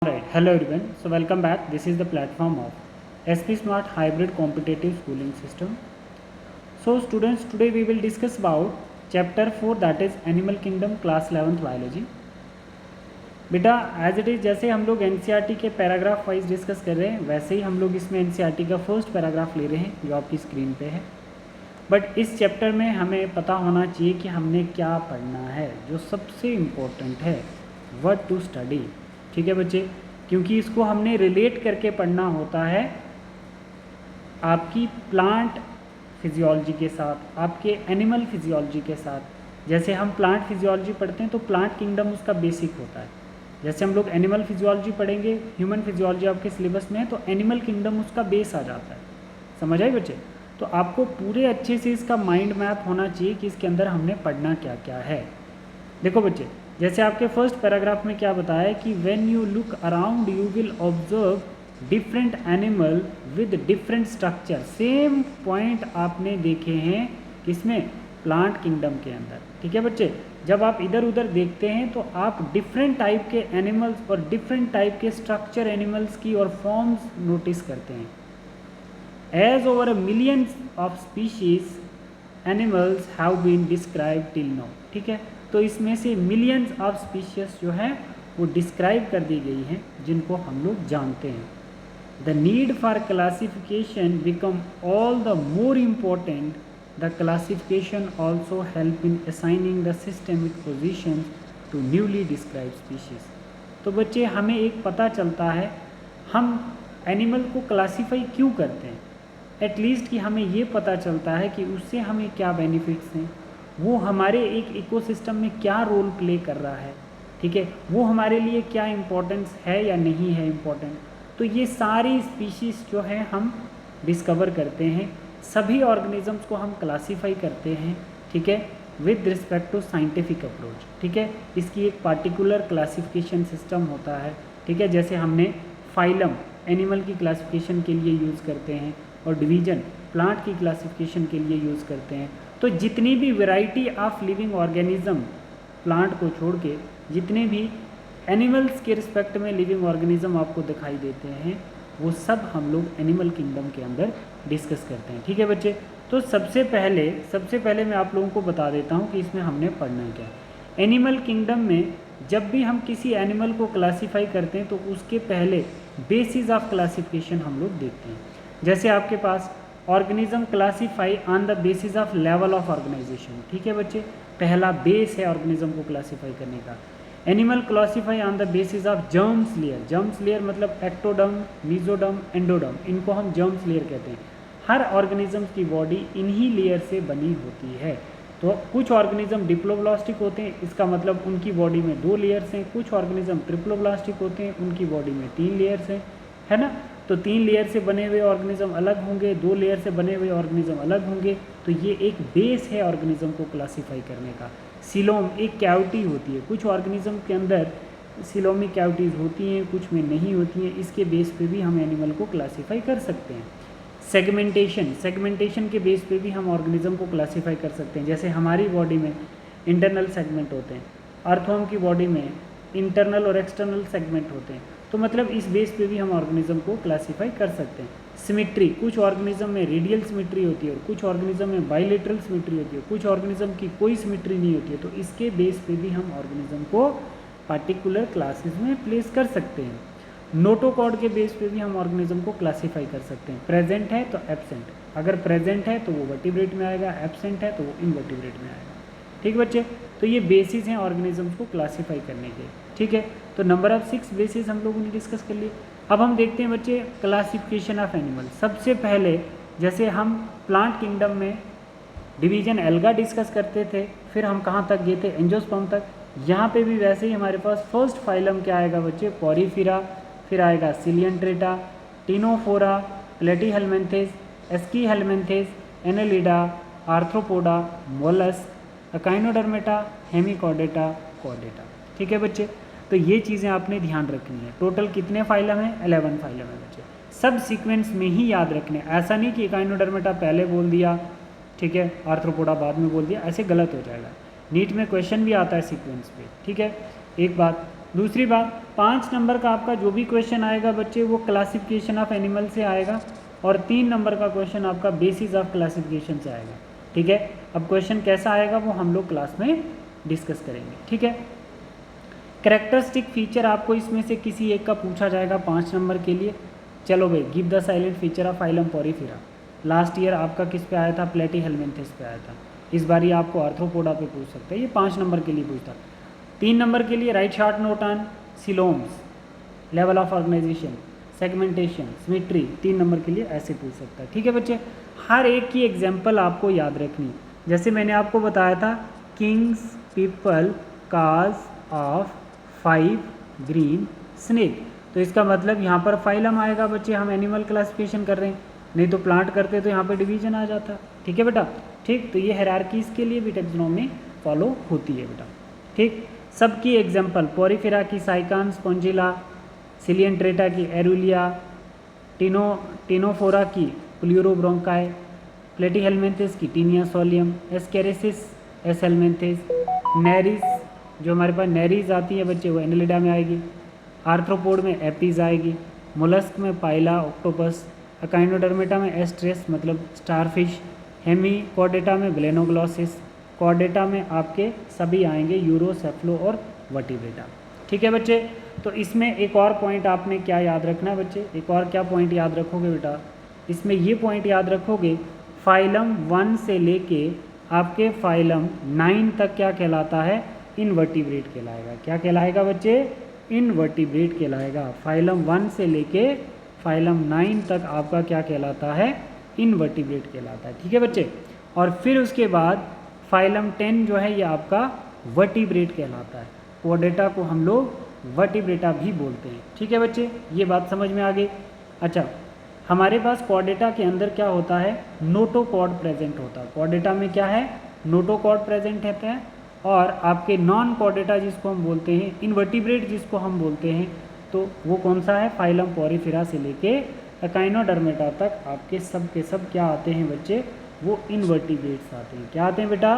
Alright, hello everyone. So welcome back. This is the platform of SP Smart Hybrid Competitive Schooling System. So students, today we will discuss about chapter 4, that is Animal Kingdom, class 11th Biology. बेटा as it is जैसे हम लोग NCERT के paragraph wise discuss कर रहे हैं, वैसे ही हम लोग इसमें एनसीईआरटी का फर्स्ट पैराग्राफ ले रहे हैं जो आपकी स्क्रीन पे है. बट इस चैप्टर में हमें पता होना चाहिए कि हमने क्या पढ़ना है. जो सबसे इम्पोर्टेंट है, व्हाट टू स्टडी. ठीक है बच्चे, क्योंकि इसको हमने रिलेट करके पढ़ना होता है आपकी प्लांट फिजियोलॉजी के साथ, आपके एनिमल फिजियोलॉजी के साथ. जैसे हम प्लांट फिजियोलॉजी पढ़ते हैं तो प्लांट किंगडम उसका बेसिक होता है. जैसे हम लोग एनिमल फिजियोलॉजी पढ़ेंगे, ह्यूमन फिजियोलॉजी आपके सिलेबस में है, तो एनिमल किंगडम उसका बेस आ जाता है. समझ आए बच्चे? तो आपको पूरे अच्छे से इसका माइंड मैप होना चाहिए कि इसके अंदर हमने पढ़ना क्या क्या है. देखो बच्चे, जैसे आपके फर्स्ट पैराग्राफ में क्या बताया कि when you look around you will observe different animal with different structure. Same point आपने देखे हैं किसमें? प्लांट किंगडम के अंदर. ठीक है बच्चे, जब आप इधर उधर देखते हैं तो आप डिफरेंट टाइप के एनिमल्स और डिफरेंट टाइप के स्ट्रक्चर एनिमल्स की और फॉर्म्स नोटिस करते हैं. As over millions of species animals have been describe till now. ठीक है, तो इसमें से मिलियंस ऑफ स्पीशीज जो है वो डिस्क्राइब कर दी गई हैं जिनको हम लोग जानते हैं. The need for classification become all the more important. The classification also help in assigning the systemic position to newly describe species. तो बच्चे हमें एक पता चलता है हम एनिमल को क्लासीफाई क्यों करते हैं. एटलीस्ट कि हमें ये पता चलता है कि उससे हमें क्या बेनिफिट्स हैं, वो हमारे एक इकोसिस्टम में क्या रोल प्ले कर रहा है. ठीक है, वो हमारे लिए क्या इम्पोर्टेंस है या नहीं है इम्पोर्टेंट. तो ये सारी स्पीशीज़ जो है हम डिस्कवर करते हैं, सभी ऑर्गेनिजम्स को हम क्लासीफाई करते हैं. ठीक है, with respect to scientific approach. ठीक है, इसकी एक पार्टिकुलर क्लासिफिकेशन सिस्टम होता है. ठीक है, जैसे हमने फाइलम एनिमल की क्लासिफिकेशन के लिए यूज़ करते हैं और डिवीजन प्लांट की क्लासिफिकेशन के लिए यूज़ करते हैं. तो जितनी भी variety of living organism plant को छोड़ के जितने भी एनिमल्स के रिस्पेक्ट में लिविंग ऑर्गेनिज्म आपको दिखाई देते हैं, वो सब हम लोग एनिमल किंगडम के अंदर डिस्कस करते हैं. ठीक है बच्चे, तो सबसे पहले मैं आप लोगों को बता देता हूँ कि इसमें हमने पढ़ना क्या है. एनिमल किंगडम में जब भी हम किसी एनिमल को क्लासीफाई करते हैं तो उसके पहले बेसिस ऑफ क्लासिफिकेशन हम लोग देखते हैं. जैसे आपके पास organism classify on the basis of level of organization. ठीक है बच्चे, पहला बेस है ऑर्गेनिज्म को क्लासीफाई करने का. Animal classify on the basis of germs layer. Germs layer मतलब एक्टोडर्म, मीजोडर्म, एंडोडर्म, इनको हम जर्म्स लेयर कहते हैं. हर ऑर्गेनिज्म की बॉडी इन्हीं लेयर से बनी होती है. तो कुछ ऑर्गेनिज्म डिप्लोब्लास्टिक होते हैं, इसका मतलब उनकी बॉडी में 2 लेयर्स हैं. कुछ ऑर्गेनिज्म ट्रिप्लोब्लास्टिक होते हैं, उनकी बॉडी में 3 लेयर्स हैं, है ना. तो 3 लेयर से बने हुए ऑर्गेनिज्म अलग होंगे, 2 लेयर से बने हुए ऑर्गेनिज्म अलग होंगे. तो ये एक बेस है ऑर्गेनिज्म को क्लासीफाई करने का. सीलोम एक कैविटी होती है, कुछ ऑर्गेनिज्म के अंदर सीलोमिक कैविटीज़ होती हैं, कुछ में नहीं होती हैं. इसके बेस पे भी हम एनिमल को क्लासीफाई कर सकते हैं. सेगमेंटेशन के बेस पे भी हम ऑर्गेनिज्म को क्लासीफाई कर सकते हैं. जैसे हमारी बॉडी में इंटरनल सेगमेंट होते हैं, अर्थवर्म की बॉडी में इंटरनल और एक्सटर्नल सेगमेंट होते हैं. तो मतलब इस बेस पे भी हम ऑर्गेनिज्म को क्लासीफाई कर सकते हैं. सिमेट्री, कुछ ऑर्गेनिज्म में रेडियल सिमेट्री होती है और कुछ ऑर्गेनिज्म में बाइलेटरल सिमेट्री होती है, कुछ ऑर्गेनिज्म की कोई सिमेट्री नहीं होती है. तो इसके बेस पे भी हम ऑर्गेनिज्म को पार्टिकुलर क्लासेस में प्लेस कर सकते हैं. नोटोकॉर्ड के बेस पे भी हम ऑर्गेनिज्म को क्लासीफाई कर सकते हैं. प्रेजेंट है तो एब्सेंट, अगर प्रेजेंट है तो वो वर्टिब्रेट में आएगा, एब्सेंट है तो वो इनवर्टिब्रेट में आएगा. ठीक बच्चे, तो ये बेसिस हैं ऑर्गेनिज्म्स को क्लासीफाई करने के. ठीक है, तो नंबर ऑफ 6 बेसिस हम लोगों ने डिस्कस कर लिए. अब हम देखते हैं बच्चे क्लासिफिकेशन ऑफ एनिमल. सबसे पहले जैसे हम प्लांट किंगडम में डिवीजन एल्गा डिस्कस करते थे, फिर हम कहाँ तक गए थे? एंजियोस्पर्म तक. यहाँ पे भी वैसे ही हमारे पास फर्स्ट फाइलम क्या आएगा बच्चे? पॉरीफिरा, फिर आएगा Coelenterata, Ctenophora, Platyhelminthes, Aschelminthes, Annelida, Arthropoda, mollusc, Echinodermata, Hemichordata, Chordata. ठीक है बच्चे, तो ये चीज़ें आपने ध्यान रखनी है. टोटल कितने फाइलम हैं? 11 फाइलम है बच्चे. सब सीक्वेंस में ही याद रखने, ऐसा नहीं कि अकाइनोडर्मेटा पहले बोल दिया, ठीक है, आर्थ्रोपोडा बाद में बोल दिया, ऐसे गलत हो जाएगा. नीट में क्वेश्चन भी आता है सीक्वेंस पे. ठीक है, एक बात दूसरी बात 5 नंबर का आपका जो भी क्वेश्चन आएगा बच्चे वो क्लासिफिकेशन ऑफ एनिमल से आएगा, और 3 नंबर का क्वेश्चन आपका बेसिस ऑफ क्लासिफिकेशन से आएगा। ठीक है, अब क्वेश्चन कैसा आएगा वो हम लोग क्लास में डिस्कस करेंगे। ठीक है, कैरेक्टरिस्टिक फीचर आपको इसमें से किसी एक का पूछा जाएगा 5 नंबर के लिए। चलो भाई, give the silent feature of phylum Porifera. Last year आपका किस पे आया था? प्लेटीहेलमिन्थेस पे आया था। इस बार ये आपको आर्थ्रोपोडा पे पूछ सकता है, ये 5 नंबर के लिए पूछता। 3 नंबर के लिए write short note on coeloms, level of organisation, segmentation, symmetry, 3 number के लिए ऐसे पूछ सकता है। ठीक है बच्चे, हर एक की एग्जाम्पल आपको याद रखनी। जैसे मैंने आपको बताया था Kings, people, cause of 5 green snake, तो इसका मतलब यहाँ पर फाइलम आएगा बच्चे, हम एनिमल क्लासिफिकेशन कर रहे हैं, नहीं तो प्लांट करते तो यहाँ पे डिवीजन आ जाता। ठीक है बेटा, ठीक, तो ये हायरार्कीज के लिए भी टैक्सोनॉमी फॉलो होती है बेटा। ठीक, सबकी एग्जाम्पल पोरिफेरा की साइकान स्पॉन्जिला, सिलियंट्रेटा की एरुलिया, टिनोफोरा की प्लूरोब्रोंकाई, प्लेटीहेलमिन्थेस की taenia solium, ascariasis S हेलमिन्थेस, Nereis जो हमारे पास नेरीज आती है बच्चे वो एनेलिडा में आएगी, आर्थ्रोपोड में एपीज आएगी, मोलस्क में पाइला ऑक्टोपस, अकाइनोडर्मेटा में एस्ट्रेस मतलब स्टारफिश, हेमीकॉर्डेटा में ब्लेनोग्लॉसिस, कॉर्डेटा में आपके सभी आएंगे यूरोसेफ्लो और वर्टिब्रेटा। ठीक है बच्चे, तो इसमें एक और पॉइंट आपने क्या याद रखना है बच्चे, एक और क्या पॉइंट याद रखोगे बेटा, इसमें ये पॉइंट याद रखोगे फाइलम 1 से लेके आपके फाइलम 9 तक क्या कहलाता है? इनवर्टिब्रेट कहलाएगा। क्या कहलाएगा बच्चे? इनवर्टिब्रेट कहलाएगा। फाइलम 1 से लेके फाइलम 9 तक आपका क्या कहलाता है? इनवर्टिब्रेट कहलाता है। ठीक है बच्चे, और फिर उसके बाद फाइलम 10 जो है ये आपका वर्टिब्रेट कहलाता है। कोडेटा को हम लोग वर्टिब्रेटा भी बोलते हैं। ठीक है बच्चे, ये बात समझ में आ गई। अच्छा, हमारे पास कॉर्डेटा के अंदर क्या होता है? नोटोकॉर्ड प्रेजेंट होता है। कॉर्डेटा में क्या है? नोटोकॉर्ड प्रेजेंट रहता है, और आपके नॉन कॉर्डेटा जिसको हम बोलते हैं, इनवर्टिब्रेट जिसको हम बोलते हैं, तो वो कौन सा है? फाइलम पोरिफेरा से लेके एकाइनोडर्मेटा तक आपके सब के सब क्या आते हैं बच्चे? वो इनवर्टिब्रेट्स आते हैं। क्या आते हैं बेटा?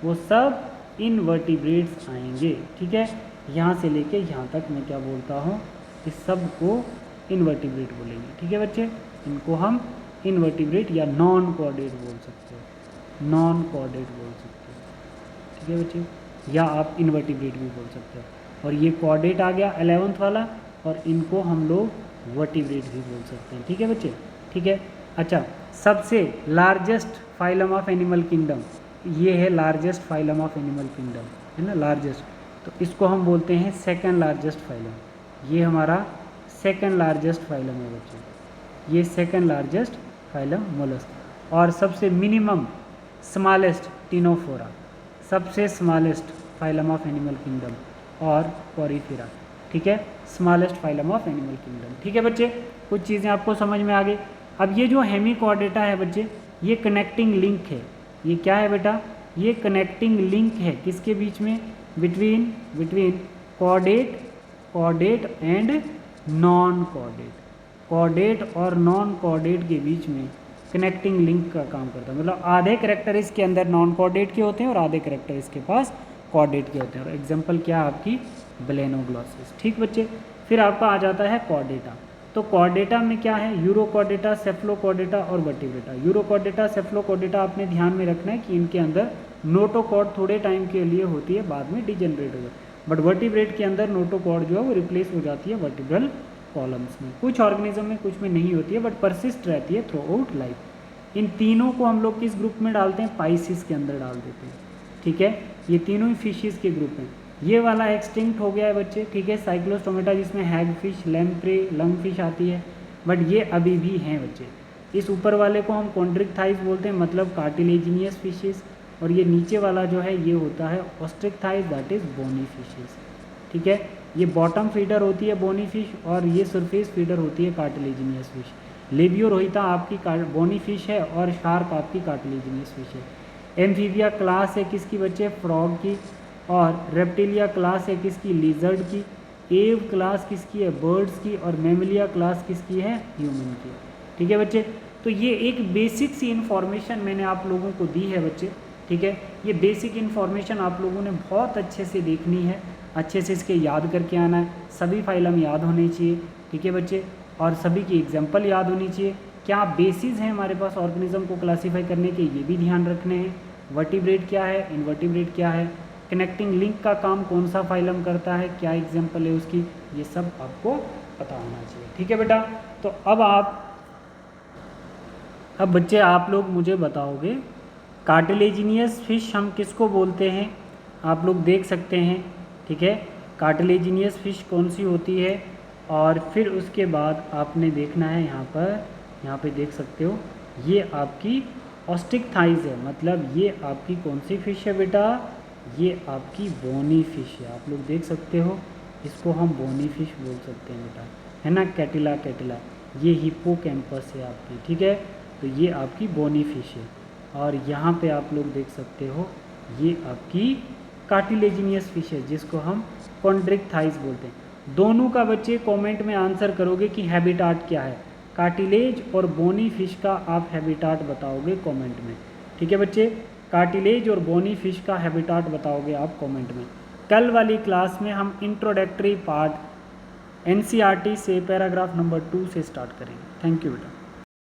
वो सब इनवर्टिब्रेट्स आएंगे। ठीक है, यहाँ से लेके यहाँ तक मैं क्या बोलता हूँ? इस सब को इनवर्टिब्रेट बोलेंगे। ठीक है बच्चे, इनको हम इनवर्टिब्रेट या नॉन कॉर्डेट बोल सकते हैं, नॉन कॉर्डेट बोल सकते हैं। ठीक है बच्चे, या आप इनवर्टिब्रेट भी बोल सकते हो। और ये कॉर्डेट आ गया 11th वाला, और इनको हम लोग वर्टिब्रेट भी बोल सकते हैं। ठीक है बच्चे, ठीक है। अच्छा, सबसे largest phylum of animal kingdom, ये है largest phylum of animal kingdom, है ना, लार्जेस्ट, तो इसको हम बोलते हैं सेकंड लार्जेस्ट फाइलम। ये हमारा सेकंड लार्जेस्ट फाइलम है बच्चे, ये सेकंड लार्जेस्ट फाइलम मोलस्क। और सबसे मिनिमम स्मॉलेस्ट टिनोफोरा, सबसे smallest phylum of animal kingdom, और पोरिफेरा। ठीक है, smallest phylum of animal kingdom. ठीक है बच्चे, कुछ चीज़ें आपको समझ में आ गई। अब ये जो हेमीकॉर्डेटा है बच्चे, ये कनेक्टिंग लिंक है। ये क्या है बेटा? ये कनेक्टिंग लिंक है किसके बीच में? Between chordate and non chordate. Chordate और नॉन कॉर्डेट के बीच में कनेक्टिंग लिंक का काम करता है। मतलब आधे कैरेक्टर इसके अंदर नॉन कॉर्डेट के होते हैं और आधे कैरेक्टर इसके पास कॉर्डेट के होते हैं। और एग्जांपल क्या है आपकी? ब्लेनोग्लॉसिस। ठीक बच्चे, फिर आपका आ जाता है कॉर्डेटा। तो कॉर्डेटा में क्या है? यूरोकॉर्डेटा, सेफ्लोकॉर्डेटा और वर्टिब्रेटा। यूरोकॉर्डेटा, सेफ्लोकॉर्डेटा आपने ध्यान में रखना है कि इनके अंदर नोटोकॉर्ड थोड़े टाइम के लिए होती है, बाद में डिजेनरेट हो जाती है। बट वर्टिब्रेट के अंदर नोटोकॉर्ड जो है वो रिप्लेस हो जाती है वर्टिब्रल कॉलम्स में। कुछ ऑर्गेनिज्म में, कुछ में नहीं होती है, बट परसिस्ट रहती है थ्रू आउट लाइफ। इन तीनों को हम लोग किस ग्रुप में डालते हैं? पाइसिस के अंदर डाल देते हैं। ठीक है, ये तीनों ही फिशेस के ग्रुप हैं। ये वाला एक्सटिंक्ट हो गया है बच्चे। ठीक है, साइक्लोस्टोमेटा जिसमें हैगफिश, लैम्प्रे, लंगफिश आती है, बट ये अभी भी हैं बच्चे। इस ऊपर वाले को हम कॉन्ड्रिक्थाइस बोलते हैं, मतलब कार्टिलेजिनियस फिशेस, और ये नीचे वाला जो है ये होता है ऑस्ट्रिक्थाइस, दैट इज बोनी फिशेस। ठीक है, ये बॉटम फीडर होती है बोनी फिश, और ये सरफेस फीडर होती है कार्टिलेजिनियस फिश। लेबियोरोहिता आपकी बोनी फिश है, और शार्क आपकी कार्टिलेजिनियस फिश है। एम्फीबिया क्लास है किसकी बच्चे? फ्रॉग की। और रेप्टिलिया क्लास है किसकी? लिजर्ड की। एव क्लास किसकी है? बर्ड्स की। और मेमलिया क्लास किसकी है? ह्यूमन की। ठीक है बच्चे, तो ये एक बेसिक सी इन्फॉर्मेशन मैंने आप लोगों को दी है बच्चे। ठीक है, ये बेसिक इन्फॉर्मेशन आप लोगों ने बहुत अच्छे से देखनी है, अच्छे से इसके याद करके आना है, सभी फाइलम याद होने चाहिए, ठीक है बच्चे, और सभी की एग्जाम्पल याद होनी चाहिए। क्या बेसिस हैं हमारे पास ऑर्गेनिज्म को क्लासीफाई करने के, ये भी ध्यान रखने हैं। वर्टिब्रेट क्या है, इनवर्टिब्रेट क्या है, कनेक्टिंग लिंक का काम कौन सा फाइलम करता है, क्या एग्जाम्पल है उसकी, ये सब आपको पता होना चाहिए, ठीक है बेटा। तो अब बच्चे आप लोग मुझे बताओगे कार्टिलेजिनियस फिश हम किसको बोलते हैं, आप लोग देख सकते हैं, ठीक है। कार्टिलेजिनियस फिश कौन सी होती है, और फिर उसके बाद आपने देखना है यहाँ पे देख सकते हो, ये आपकी ऑस्टिक थाइज है, मतलब ये आपकी कौन सी फिश है बेटा, ये आपकी बोनी फिश है। आप लोग देख सकते हो, इसको हम बोनी फिश बोल सकते हैं बेटा, है ना। कैटिला कैटिला, ये हिप्पोकैम्पस है आपकी, ठीक है। तो ये आपकी बोनी फिश है, और यहाँ पे आप लोग देख सकते हो ये आपकी कार्टिलेजिनियस फिश है, जिसको हम कॉन्ड्रिक थाइज बोलते हैं। दोनों का बच्चे कमेंट में आंसर करोगे कि हैबिटाट क्या है, कार्टिलेज और बोनी फिश का आप हैबिटाट बताओगे कमेंट में, ठीक है बच्चे। कार्टिलेज और बोनी फिश का हैबिटाट बताओगे आप कमेंट में। कल वाली क्लास में हम इंट्रोडक्टरी पार्ट एनसीईआरटी से पैराग्राफ नंबर 2 से स्टार्ट करेंगे। थैंक यू बेटा।